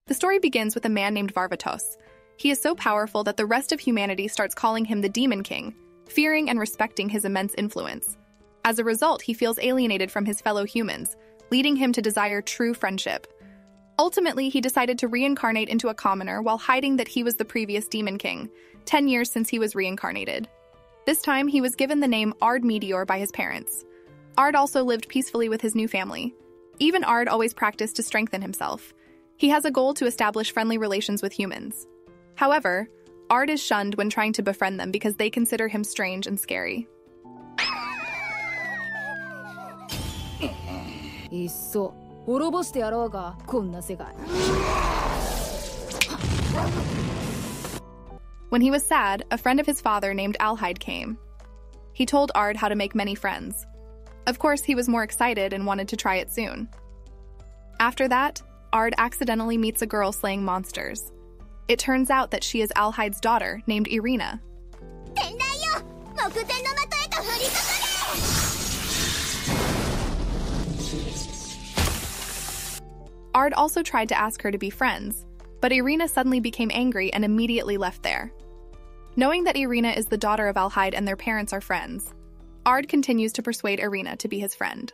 The story begins with a man named Varvatos. He is so powerful that the rest of humanity starts calling him the Demon King, fearing and respecting his immense influence. As a result, he feels alienated from his fellow humans, leading him to desire true friendship. Ultimately, he decided to reincarnate into a commoner while hiding that he was the previous Demon King, 10 years since he was reincarnated. This time, he was given the name Ard Meteor by his parents. Ard also lived peacefully with his new family. Even Ard always practiced to strengthen himself. He has a goal to establish friendly relations with humans. However, Ard is shunned when trying to befriend them because they consider him strange and scary. When he was sad, a friend of his father named Alhide came. He told Ard how to make many friends. Of course, he was more excited and wanted to try it soon. After that, Ard accidentally meets a girl slaying monsters. It turns out that she is Alhide's daughter, named Irina. Ard also tried to ask her to be friends, but Irina suddenly became angry and immediately left there. Knowing that Irina is the daughter of Alhide and their parents are friends, Ard continues to persuade Irina to be his friend.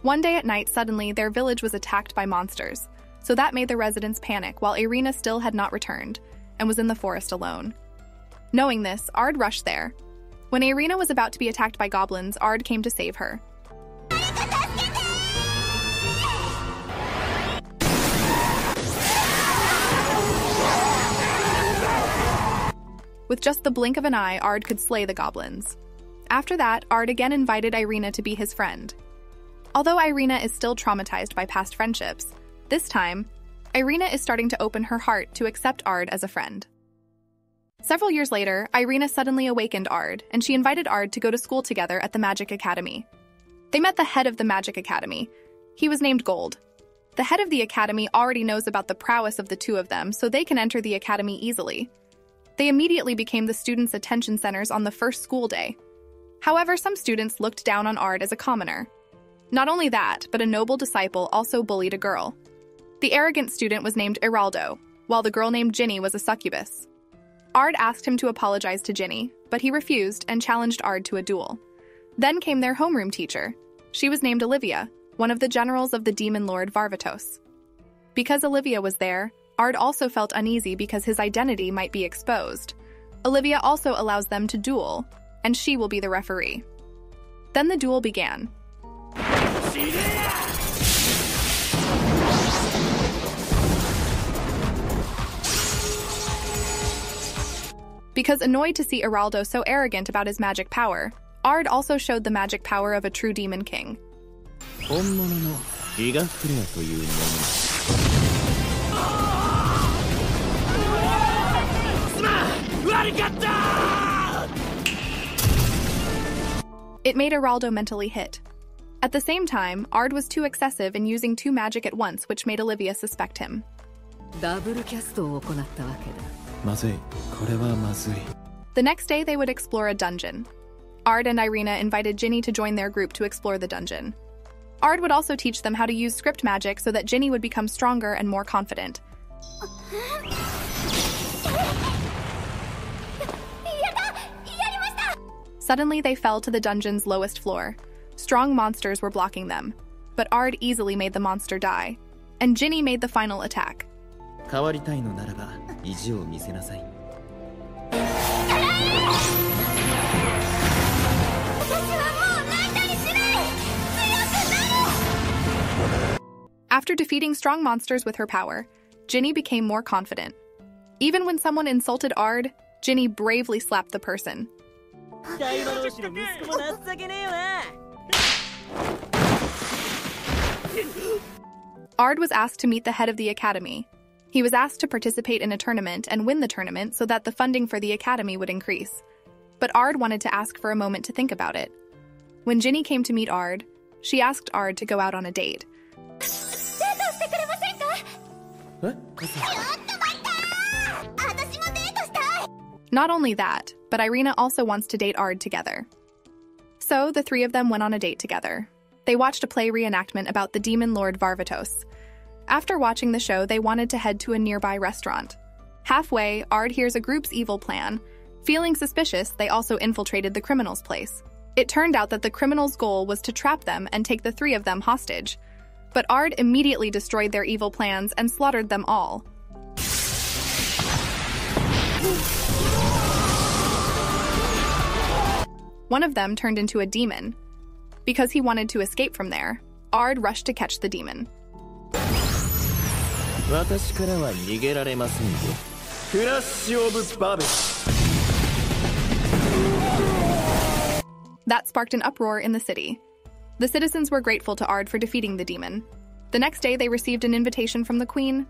One day at night, suddenly, their village was attacked by monsters, so that made the residents panic while Irina still had not returned and was in the forest alone. Knowing this, Ard rushed there. When Irina was about to be attacked by goblins, Ard came to save her. With just the blink of an eye, Ard could slay the goblins. After that, Ard again invited Irina to be his friend. Although Irina is still traumatized by past friendships, this time, Irina is starting to open her heart to accept Ard as a friend. Several years later, Irina suddenly awakened Ard, and she invited Ard to go to school together at the Magic Academy. They met the head of the Magic Academy. He was named Gold. The head of the academy already knows about the prowess of the two of them, so they can enter the academy easily. They immediately became the students' attention centers on the first school day. However, some students looked down on Ard as a commoner. Not only that, but a noble disciple also bullied a girl. The arrogant student was named Iraldo, while the girl named Ginny was a succubus. Ard asked him to apologize to Ginny, but he refused and challenged Ard to a duel. Then came their homeroom teacher. She was named Olivia, one of the generals of the Demon Lord Varvatos. Because Olivia was there, Ard also felt uneasy because his identity might be exposed. Olivia also allows them to duel, and she will be the referee. Then the duel began. Because annoyed to see Iraldo so arrogant about his magic power, Ard also showed the magic power of a true demon king. It made Iraldo mentally hit. At the same time, Ard was too excessive in using two magic at once, which made Olivia suspect him. The next day, they would explore a dungeon. Ard and Irina invited Ginny to join their group to explore the dungeon. Ard would also teach them how to use script magic so that Ginny would become stronger and more confident. Suddenly, they fell to the dungeon's lowest floor. Strong monsters were blocking them, but Ard easily made the monster die, and Ginny made the final attack. After defeating strong monsters with her power, Ginny became more confident. Even when someone insulted Ard, Ginny bravely slapped the person. Ard was asked to meet the head of the academy. He was asked to participate in a tournament and win the tournament so that the funding for the academy would increase. But Ard wanted to ask for a moment to think about it. When Ginny came to meet Ard, she asked Ard to go out on a date. Not only that, but Irina also wants to date Ard together. So the three of them went on a date together. They watched a play reenactment about the Demon Lord Varvatos. After watching the show, they wanted to head to a nearby restaurant. Halfway, Ard hears a group's evil plan. Feeling suspicious, they also infiltrated the criminal's place. It turned out that the criminal's goal was to trap them and take the three of them hostage. But Ard immediately destroyed their evil plans and slaughtered them all. One of them turned into a demon. Because he wanted to escape from there, Ard rushed to catch the demon. That sparked an uproar in the city. The citizens were grateful to Ard for defeating the demon. The next day, they received an invitation from the queen.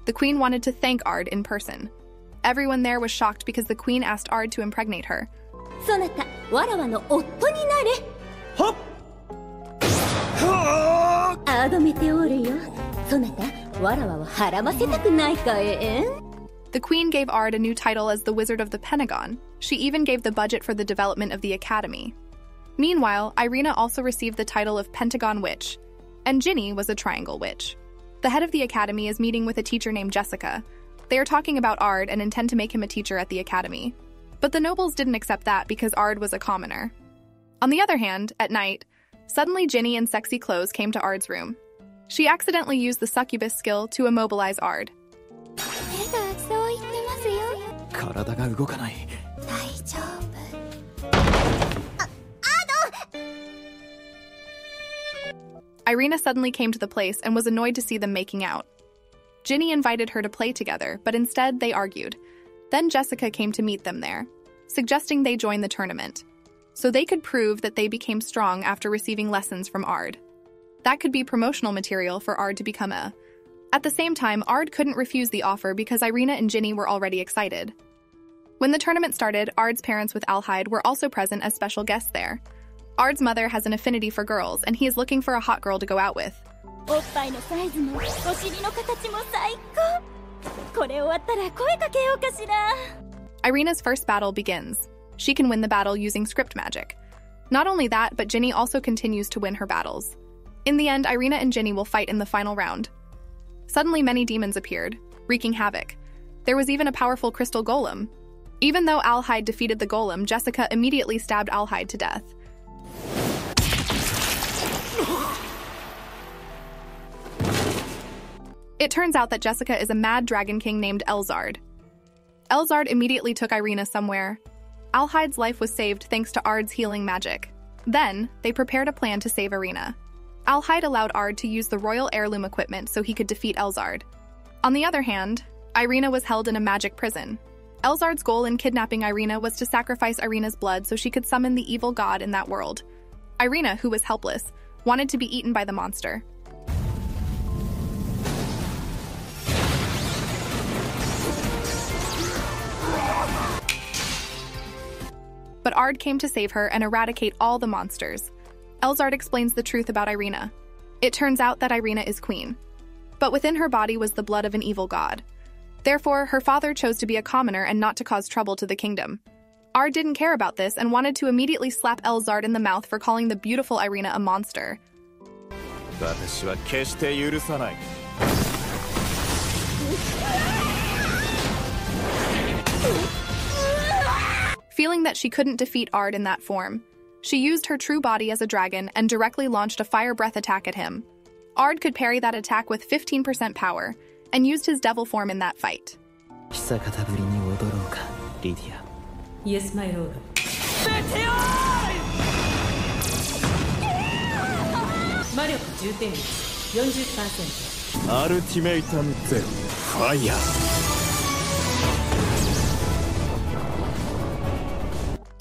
The queen wanted to thank Ard in person. Everyone there was shocked because the queen asked Ard to impregnate her. The queen gave Ard a new title as the Wizard of the Pentagon. She even gave the budget for the development of the academy. Meanwhile, Irina also received the title of Pentagon Witch, and Ginny was a Triangle Witch. The head of the academy is meeting with a teacher named Jessica. They are talking about Ard and intend to make him a teacher at the academy. But the nobles didn't accept that because Ard was a commoner. On the other hand, at night, suddenly Ginny in sexy clothes came to Ard's room. She accidentally used the succubus skill to immobilize Ard. Irina suddenly came to the place and was annoyed to see them making out. Ginny invited her to play together, but instead they argued. Then Jessica came to meet them there, suggesting they join the tournament, so they could prove that they became strong after receiving lessons from Ard. That could be promotional material for Ard to become a... At the same time, Ard couldn't refuse the offer because Irina and Ginny were already excited. When the tournament started, Ard's parents with Alhide were also present as special guests there. Ard's mother has an affinity for girls, and he is looking for a hot girl to go out with. Irina's first battle begins. She can win the battle using script magic. Not only that, but Ginny also continues to win her battles. In the end, Irina and Ginny will fight in the final round. Suddenly, many demons appeared, wreaking havoc. There was even a powerful crystal golem. Even though Alhide defeated the golem, Jessica immediately stabbed Alhide to death. It turns out that Jessica is a mad dragon king named Elzard. Elzard immediately took Irina somewhere. Alhide's life was saved thanks to Ard's healing magic. Then, they prepared a plan to save Irina. Alhide allowed Ard to use the royal heirloom equipment so he could defeat Elzard. On the other hand, Irina was held in a magic prison. Elzard's goal in kidnapping Irina was to sacrifice Irina's blood so she could summon the evil god in that world. Irina, who was helpless, wanted to be eaten by the monster. But Ard came to save her and eradicate all the monsters. Elzard explains the truth about Irina. It turns out that Irina is queen. But within her body was the blood of an evil god. Therefore, her father chose to be a commoner and not to cause trouble to the kingdom. Ard didn't care about this and wanted to immediately slap Elzard in the mouth for calling the beautiful Irina a monster. Feeling that she couldn't defeat Ard in that form, she used her true body as a dragon and directly launched a fire breath attack at him. Ard could parry that attack with 15% power and used his devil form in that fight. Yes, my lord. Ultimatum fire.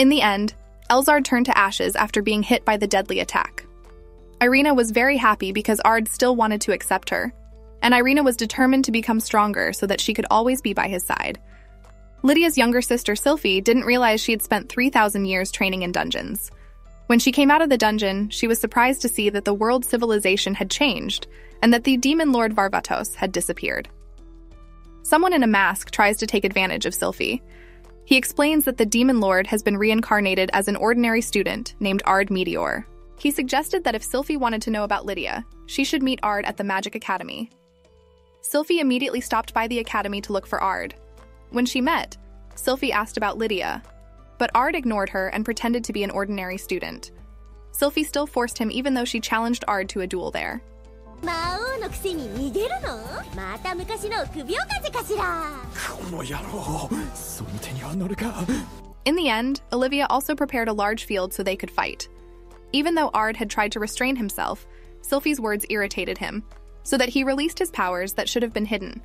In the end, Elzard turned to ashes after being hit by the deadly attack. Irina was very happy because Ard still wanted to accept her, and Irina was determined to become stronger so that she could always be by his side. Lydia's younger sister, Sylphie, didn't realize she had spent 3,000 years training in dungeons. When she came out of the dungeon, she was surprised to see that the world's civilization had changed and that the Demon Lord Varvatos had disappeared. Someone in a mask tries to take advantage of Sylphie. He explains that the Demon Lord has been reincarnated as an ordinary student named Ard Meteor. He suggested that if Sylphie wanted to know about Lydia, she should meet Ard at the Magic Academy. Sylphie immediately stopped by the academy to look for Ard. When she met, Sylphie asked about Lydia, but Ard ignored her and pretended to be an ordinary student. Sylphie still forced him even though she challenged Ard to a duel there. In the end, Olivia also prepared a large field so they could fight. Even though Ard had tried to restrain himself, Sylphie's words irritated him, so that he released his powers that should have been hidden.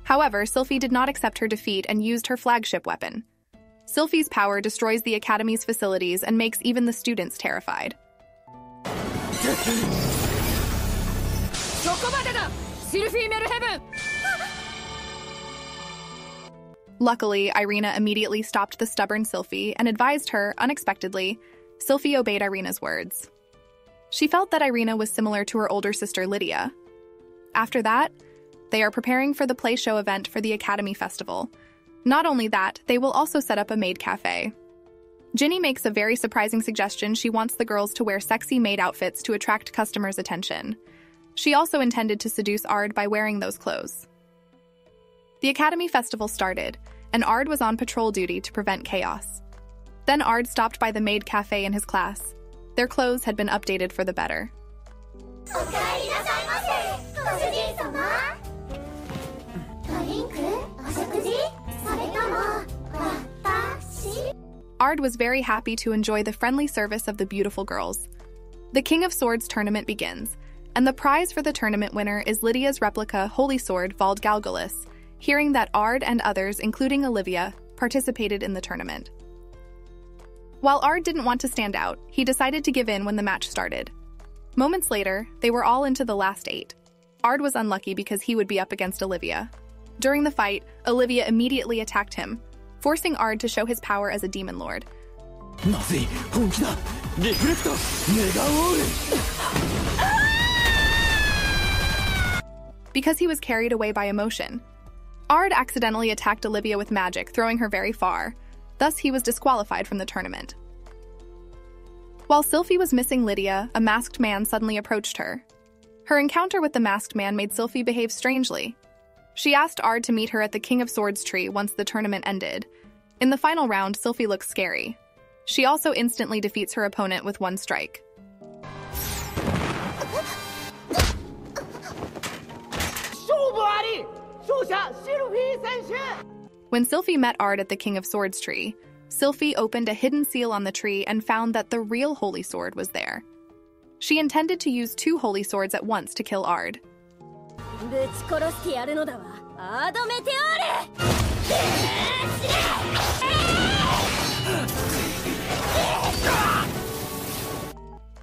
However, Sylphie did not accept her defeat and used her flagship weapon. Sylphie's power destroys the Academy's facilities and makes even the students terrified. Luckily, Irina immediately stopped the stubborn Sylphie and advised her, unexpectedly. Sylphie obeyed Irina's words. She felt that Irina was similar to her older sister Lydia. After that, they are preparing for the play show event for the Academy Festival. Not only that, they will also set up a maid cafe. Ginny makes a very surprising suggestion. She wants the girls to wear sexy maid outfits to attract customers' attention. She also intended to seduce Ard by wearing those clothes. The Academy Festival started, and Ard was on patrol duty to prevent chaos. Then Ard stopped by the maid cafe in his class. Their clothes had been updated for the better. Ard was very happy to enjoy the friendly service of the beautiful girls. The King of Swords tournament begins, and the prize for the tournament winner is Lydia's replica Holy Sword Vald Galgalus, hearing that Ard and others, including Olivia, participated in the tournament. While Ard didn't want to stand out, he decided to give in when the match started. Moments later, they were all into the last 8. Ard was unlucky because he would be up against Olivia. During the fight, Olivia immediately attacked him, forcing Ard to show his power as a Demon Lord. Because he was carried away by emotion, Ard accidentally attacked Olivia with magic, throwing her very far. Thus, he was disqualified from the tournament. While Sylphie was missing Lydia, a masked man suddenly approached her. Her encounter with the masked man made Sylphie behave strangely. She asked Ard to meet her at the King of Swords tree once the tournament ended. In the final round, Sylphie looks scary. She also instantly defeats her opponent with one strike. When Sylphie met Ard at the King of Swords tree, Sylphie opened a hidden seal on the tree and found that the real Holy Sword was there. She intended to use 2 Holy Swords at once to kill Ard.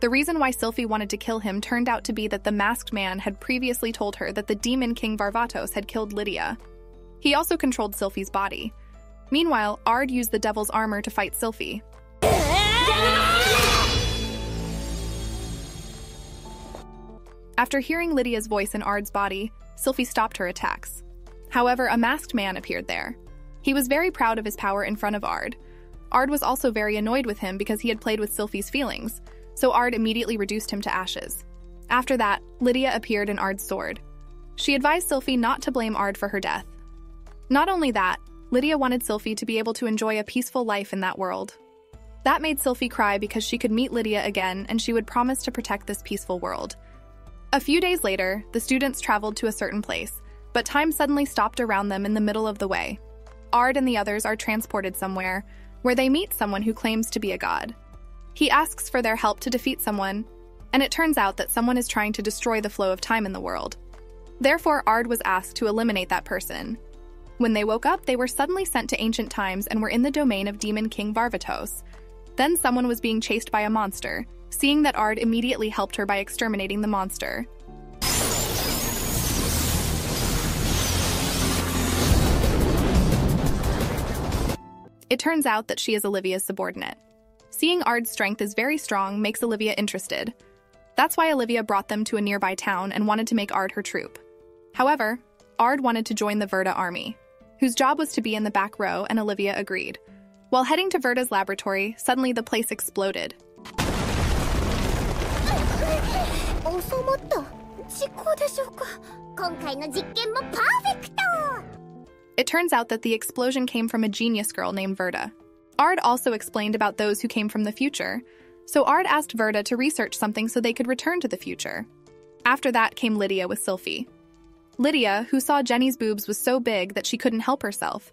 The reason why Sylphie wanted to kill him turned out to be that the masked man had previously told her that the demon King Varvatos had killed Lydia. He also controlled Sylphie's body. Meanwhile, Ard used the devil's armor to fight Sylphie. After hearing Lydia's voice in Ard's body, Sylphie stopped her attacks. However, a masked man appeared there. He was very proud of his power in front of Ard. Ard was also very annoyed with him because he had played with Sylphie's feelings, so Ard immediately reduced him to ashes. After that, Lydia appeared in Ard's sword. She advised Sylphie not to blame Ard for her death. Not only that, Lydia wanted Sylphie to be able to enjoy a peaceful life in that world. That made Sylphie cry because she could meet Lydia again and she would promise to protect this peaceful world. A few days later, the students traveled to a certain place, but time suddenly stopped around them in the middle of the way. Ard and the others are transported somewhere, where they meet someone who claims to be a god. He asks for their help to defeat someone, and it turns out that someone is trying to destroy the flow of time in the world. Therefore, Ard was asked to eliminate that person. When they woke up, they were suddenly sent to ancient times and were in the domain of Demon King Varvatos. Then someone was being chased by a monster. Seeing that, Ard immediately helped her by exterminating the monster. It turns out that she is Olivia's subordinate. Seeing Ard's strength is very strong makes Olivia interested. That's why Olivia brought them to a nearby town and wanted to make Ard her troop. However, Ard wanted to join the Verda army, whose job was to be in the back row, and Olivia agreed. While heading to Verda's laboratory, suddenly the place exploded. It turns out that the explosion came from a genius girl named Verda. Ard also explained about those who came from the future, so Ard asked Verda to research something so they could return to the future. After that came Lydia with Sylphie. Lydia, who saw Jenny's boobs was so big that she couldn't help herself.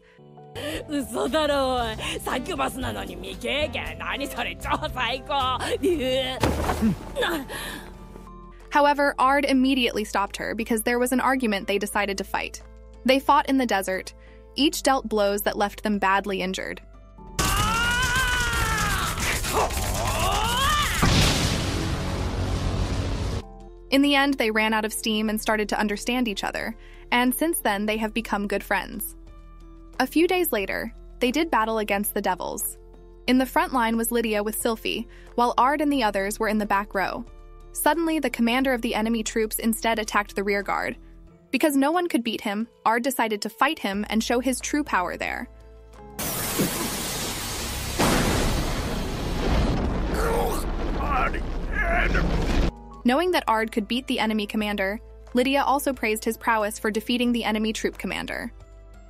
However, Ard immediately stopped her because there was an argument they decided to fight. They fought in the desert. Each dealt blows that left them badly injured. In the end, they ran out of steam and started to understand each other, and since then they have become good friends. A few days later, they did battle against the devils. In the front line was Lydia with Sylphie, while Ard and the others were in the back row. Suddenly, the commander of the enemy troops instead attacked the rear guard. Because no one could beat him, Ard decided to fight him and show his true power there. Knowing that Ard could beat the enemy commander, Lydia also praised his prowess for defeating the enemy troop commander.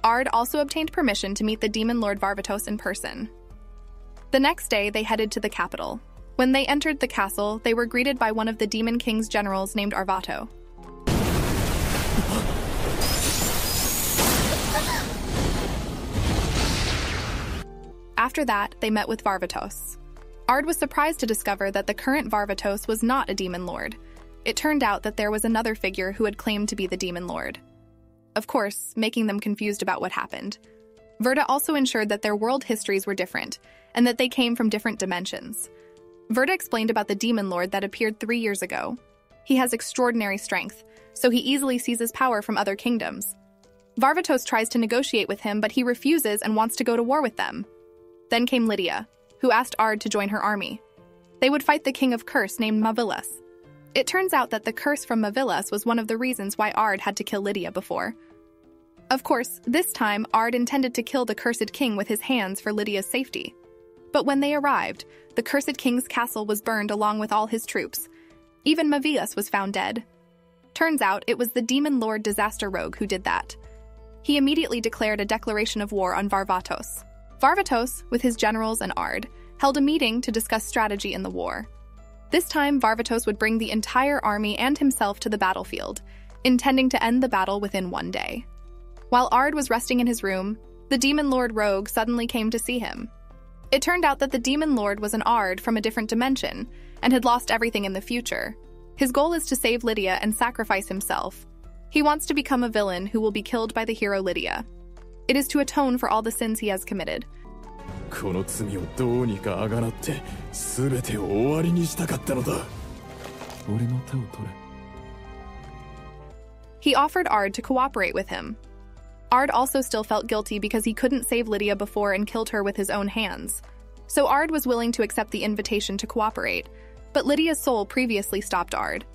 Ard also obtained permission to meet the Demon Lord Varvatos in person. The next day, they headed to the capital. When they entered the castle, they were greeted by one of the Demon King's generals named Arvato. After that, they met with Varvatos. Ard was surprised to discover that the current Varvatos was not a demon lord. It turned out that there was another figure who had claimed to be the demon lord. Of course, making them confused about what happened. Verda also ensured that their world histories were different, and that they came from different dimensions. Verda explained about the demon lord that appeared 3 years ago. He has extraordinary strength, so he easily seizes power from other kingdoms. Varvatos tries to negotiate with him, but he refuses and wants to go to war with them. Then came Lydia, who asked Ard to join her army. They would fight the king of Curse named Mavilas. It turns out that the curse from Mavilas was one of the reasons why Ard had to kill Lydia before. Of course, this time Ard intended to kill the cursed king with his hands for Lydia's safety. But when they arrived, the cursed king's castle was burned along with all his troops. Even Mavilas was found dead. Turns out it was the Demon Lord Disaster Rogue who did that. He immediately declared a declaration of war on Varvatos. Varvatos, with his generals and Ard, held a meeting to discuss strategy in the war. This time, Varvatos would bring the entire army and himself to the battlefield, intending to end the battle within 1 day. While Ard was resting in his room, the Demon Lord Rogue suddenly came to see him. It turned out that the Demon Lord was an Ard from a different dimension and had lost everything in the future. His goal is to save Lydia and sacrifice himself. He wants to become a villain who will be killed by the hero Lydia. It is to atone for all the sins he has committed. He offered Ard to cooperate with him. Ard also still felt guilty because he couldn't save Lydia before and killed her with his own hands. So Ard was willing to accept the invitation to cooperate, but Lydia's soul previously stopped Ard.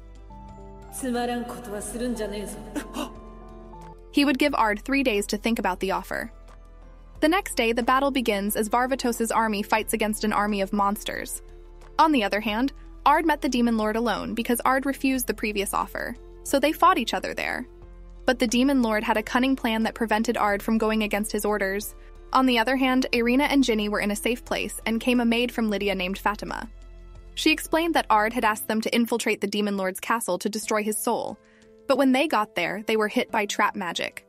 He would give Ard 3 days to think about the offer. The next day, the battle begins as Varvatos' army fights against an army of monsters. On the other hand, Ard met the Demon Lord alone because Ard refused the previous offer, so they fought each other there. But the Demon Lord had a cunning plan that prevented Ard from going against his orders. On the other hand, Irina and Ginny were in a safe place and came a maid from Lydia named Fatima. She explained that Ard had asked them to infiltrate the Demon Lord's castle to destroy his soul, but when they got there, they were hit by trap magic.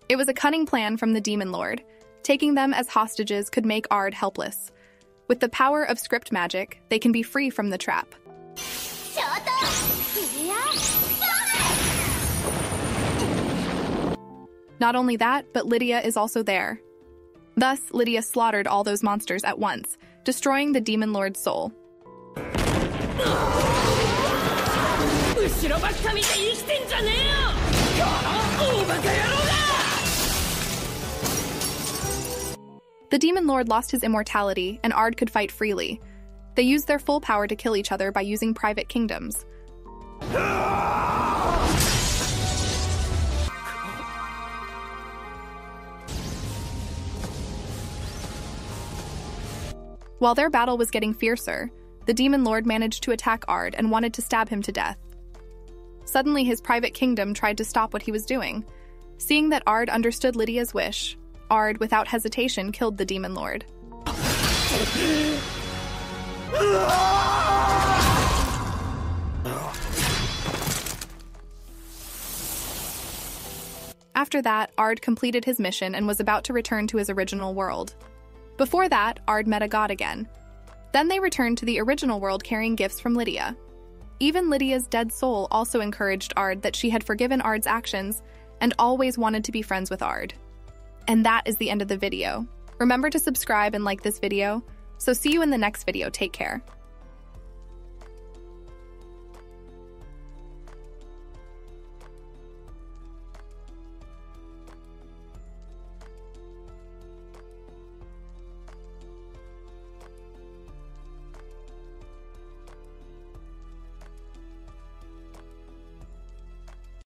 It was a cunning plan from the Demon Lord. Taking them as hostages could make Ard helpless. With the power of script magic, they can be free from the trap. Not only that, but Lydia is also there. Thus, Lydia slaughtered all those monsters at once, destroying the Demon Lord's soul. The Demon Lord lost his immortality, and Ard could fight freely. They used their full power to kill each other by using private kingdoms. While their battle was getting fiercer, the Demon Lord managed to attack Ard and wanted to stab him to death. Suddenly, his private kingdom tried to stop what he was doing. Seeing that Ard understood Lydia's wish, Ard, without hesitation, killed the Demon Lord. After that, Ard completed his mission and was about to return to his original world. Before that, Ard met a god again. Then they returned to the original world carrying gifts from Lydia. Even Lydia's dead soul also encouraged Ard that she had forgiven Ard's actions and always wanted to be friends with Ard. And that is the end of the video. Remember to subscribe and like this video. So see you in the next video. Take care.